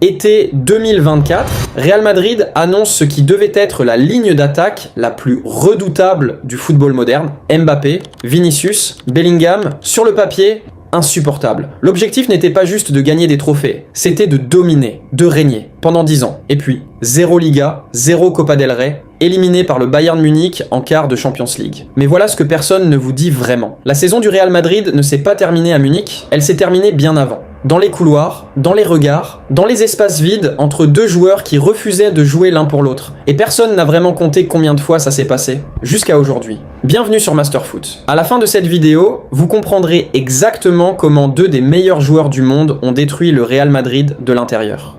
Été 2024, Real Madrid annonce ce qui devait être la ligne d'attaque la plus redoutable du football moderne. Mbappé, Vinicius, Bellingham, sur le papier, insupportable. L'objectif n'était pas juste de gagner des trophées, c'était de dominer, de régner, pendant 10 ans. Et puis, 0 Liga, 0 Copa del Rey, éliminé par le Bayern Munich en quart de Champions League. Mais voilà ce que personne ne vous dit vraiment. La saison du Real Madrid ne s'est pas terminée à Munich, elle s'est terminée bien avant. Dans les couloirs, dans les regards, dans les espaces vides entre deux joueurs qui refusaient de jouer l'un pour l'autre. Et personne n'a vraiment compté combien de fois ça s'est passé, jusqu'à aujourd'hui. Bienvenue sur Masterfoot. À la fin de cette vidéo, vous comprendrez exactement comment deux des meilleurs joueurs du monde ont détruit le Real Madrid de l'intérieur.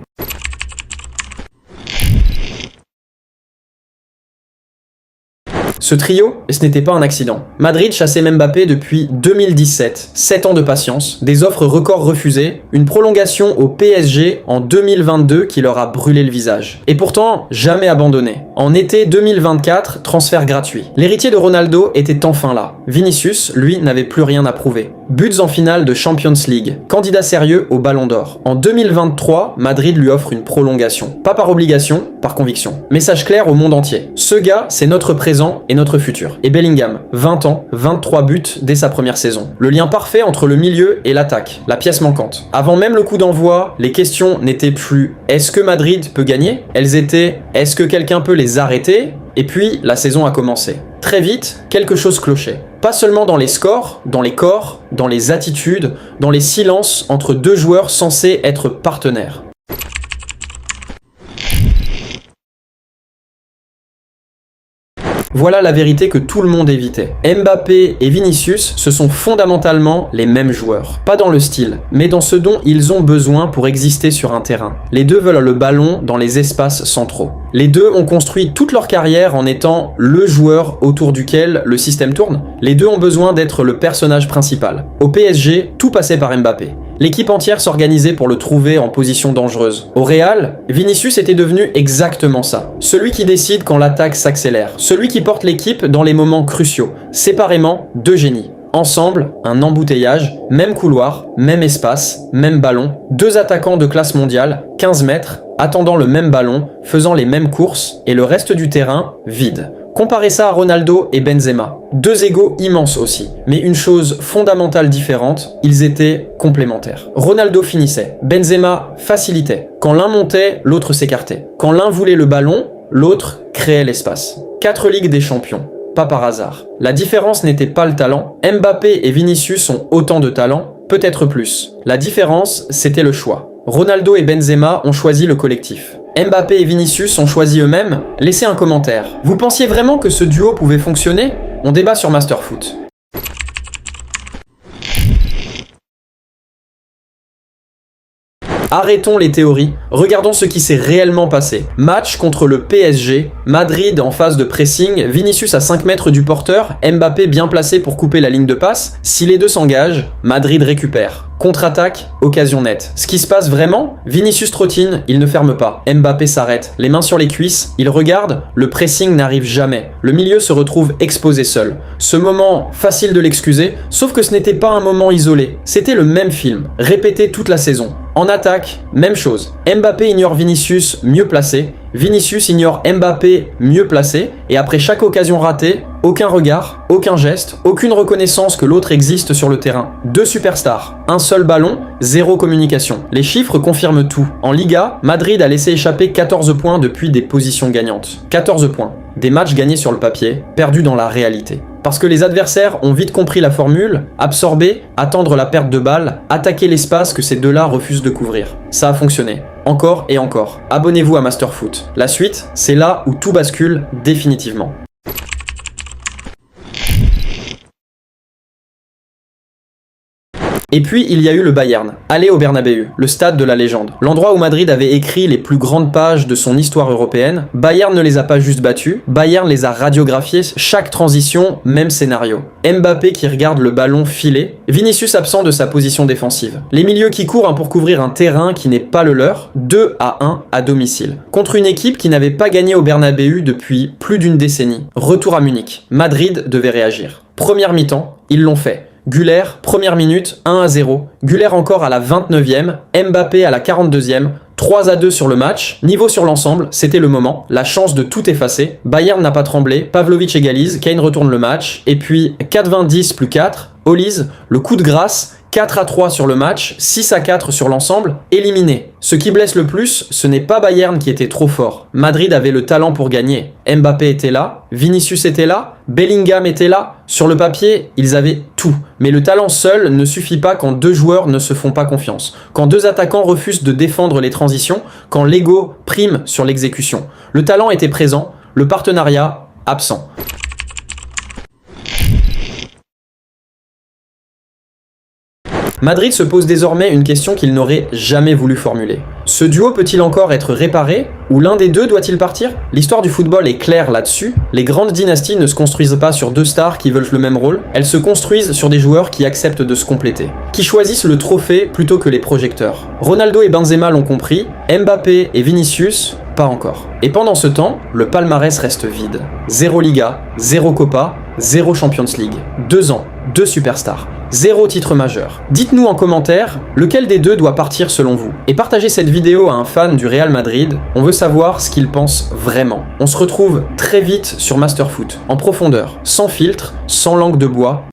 Ce trio, ce n'était pas un accident. Madrid chassait Mbappé depuis 2017, 7 ans de patience, des offres records refusées, une prolongation au PSG en 2022 qui leur a brûlé le visage. Et pourtant, jamais abandonné. En été 2024, transfert gratuit. L'héritier de Ronaldo était enfin là. Vinicius, lui, n'avait plus rien à prouver. Buts en finale de Champions League, candidat sérieux au Ballon d'Or. En 2023, Madrid lui offre une prolongation. Pas par obligation, par conviction. Message clair au monde entier. Ce gars, c'est notre présent et notre futur. Et Bellingham, 20 ans, 23 buts dès sa première saison. Le lien parfait entre le milieu et l'attaque, la pièce manquante. Avant même le coup d'envoi, les questions n'étaient plus « Est-ce que Madrid peut gagner ?» Elles étaient « Est-ce que quelqu'un peut les arrêter ?» Et puis, la saison a commencé. Très vite, quelque chose clochait. Pas seulement dans les scores, dans les corps, dans les attitudes, dans les silences entre deux joueurs censés être partenaires. Voilà la vérité que tout le monde évitait. Mbappé et Vinicius, ce sont fondamentalement les mêmes joueurs. Pas dans le style, mais dans ce dont ils ont besoin pour exister sur un terrain. Les deux veulent le ballon dans les espaces centraux. Les deux ont construit toute leur carrière en étant le joueur autour duquel le système tourne. Les deux ont besoin d'être le personnage principal. Au PSG, tout passait par Mbappé. L'équipe entière s'organisait pour le trouver en position dangereuse. Au Real, Vinicius était devenu exactement ça. Celui qui décide quand l'attaque s'accélère. Celui qui porte l'équipe dans les moments cruciaux. Séparément, deux génies. Ensemble, un embouteillage, même couloir, même espace, même ballon. Deux attaquants de classe mondiale, 15 mètres, attendant le même ballon, faisant les mêmes courses, et le reste du terrain, vide. Comparez ça à Ronaldo et Benzema. Deux égos immenses aussi. Mais une chose fondamentale différente, ils étaient complémentaires. Ronaldo finissait, Benzema facilitait. Quand l'un montait, l'autre s'écartait. Quand l'un voulait le ballon, l'autre créait l'espace. 4 Ligues des Champions. Pas par hasard. La différence n'était pas le talent. Mbappé et Vinicius ont autant de talent, peut-être plus. La différence, c'était le choix. Ronaldo et Benzema ont choisi le collectif. Mbappé et Vinicius ont choisi eux-mêmes. Laissez un commentaire. Vous pensiez vraiment que ce duo pouvait fonctionner ? On débat sur Masterfoot. Arrêtons les théories, regardons ce qui s'est réellement passé. Match contre le PSG, Madrid en phase de pressing, Vinicius à 5 mètres du porteur, Mbappé bien placé pour couper la ligne de passe. Si les deux s'engagent, Madrid récupère. Contre-attaque, occasion nette. Ce qui se passe vraiment, Vinicius trottine, il ne ferme pas. Mbappé s'arrête, les mains sur les cuisses, il regarde, le pressing n'arrive jamais. Le milieu se retrouve exposé seul. Ce moment, facile de l'excuser, sauf que ce n'était pas un moment isolé. C'était le même film, répété toute la saison. En attaque, même chose. Mbappé ignore Vinicius, mieux placé. Vinicius ignore Mbappé, mieux placé. Et après chaque occasion ratée, aucun regard, aucun geste, aucune reconnaissance que l'autre existe sur le terrain. Deux superstars, un seul ballon, zéro communication. Les chiffres confirment tout. En Liga, Madrid a laissé échapper 14 points depuis des positions gagnantes. 14 points. Des matchs gagnés sur le papier, perdus dans la réalité. Parce que les adversaires ont vite compris la formule, absorber, attendre la perte de balle, attaquer l'espace que ces deux-là refusent de couvrir. Ça a fonctionné. Encore et encore. Abonnez-vous à Masterfoot. La suite, c'est là où tout bascule définitivement. Et puis, il y a eu le Bayern. Allez au Bernabéu, le stade de la légende. L'endroit où Madrid avait écrit les plus grandes pages de son histoire européenne. Bayern ne les a pas juste battus, Bayern les a radiographiés, chaque transition, même scénario. Mbappé qui regarde le ballon filer, Vinicius absent de sa position défensive. Les milieux qui courent pour couvrir un terrain qui n'est pas le leur, 2-1 à domicile. Contre une équipe qui n'avait pas gagné au Bernabéu depuis plus d'une décennie. Retour à Munich. Madrid devait réagir. Première mi-temps, ils l'ont fait. Güler, première minute, 1-0. Güler encore à la 29e, Mbappé à la 42e, 3-2 sur le match. Niveau sur l'ensemble, c'était le moment, la chance de tout effacer. Bayern n'a pas tremblé, Pavlovic égalise, Kane retourne le match, et puis 4-20-10 plus 4, Olise, le coup de grâce, 4-3 sur le match, 6-4 sur l'ensemble, éliminé. Ce qui blesse le plus, ce n'est pas Bayern qui était trop fort. Madrid avait le talent pour gagner. Mbappé était là, Vinicius était là, Bellingham était là. Sur le papier, ils avaient tout. Mais le talent seul ne suffit pas quand deux joueurs ne se font pas confiance. Quand deux attaquants refusent de défendre les transitions, quand l'ego prime sur l'exécution. Le talent était présent, le partenariat absent. Madrid se pose désormais une question qu'il n'aurait jamais voulu formuler. Ce duo peut-il encore être réparé, ou l'un des deux doit-il partir? L'histoire du football est claire là-dessus. Les grandes dynasties ne se construisent pas sur deux stars qui veulent le même rôle, elles se construisent sur des joueurs qui acceptent de se compléter, qui choisissent le trophée plutôt que les projecteurs. Ronaldo et Benzema l'ont compris, Mbappé et Vinicius, pas encore. Et pendant ce temps, le palmarès reste vide. 0 Liga, 0 Copa, 0 Champions League. 2 ans, 2 superstars. 0 titre majeur. Dites-nous en commentaire lequel des deux doit partir selon vous. Et partagez cette vidéo à un fan du Real Madrid, on veut savoir ce qu'il pense vraiment. On se retrouve très vite sur Masterfoot, en profondeur, sans filtre, sans langue de bois,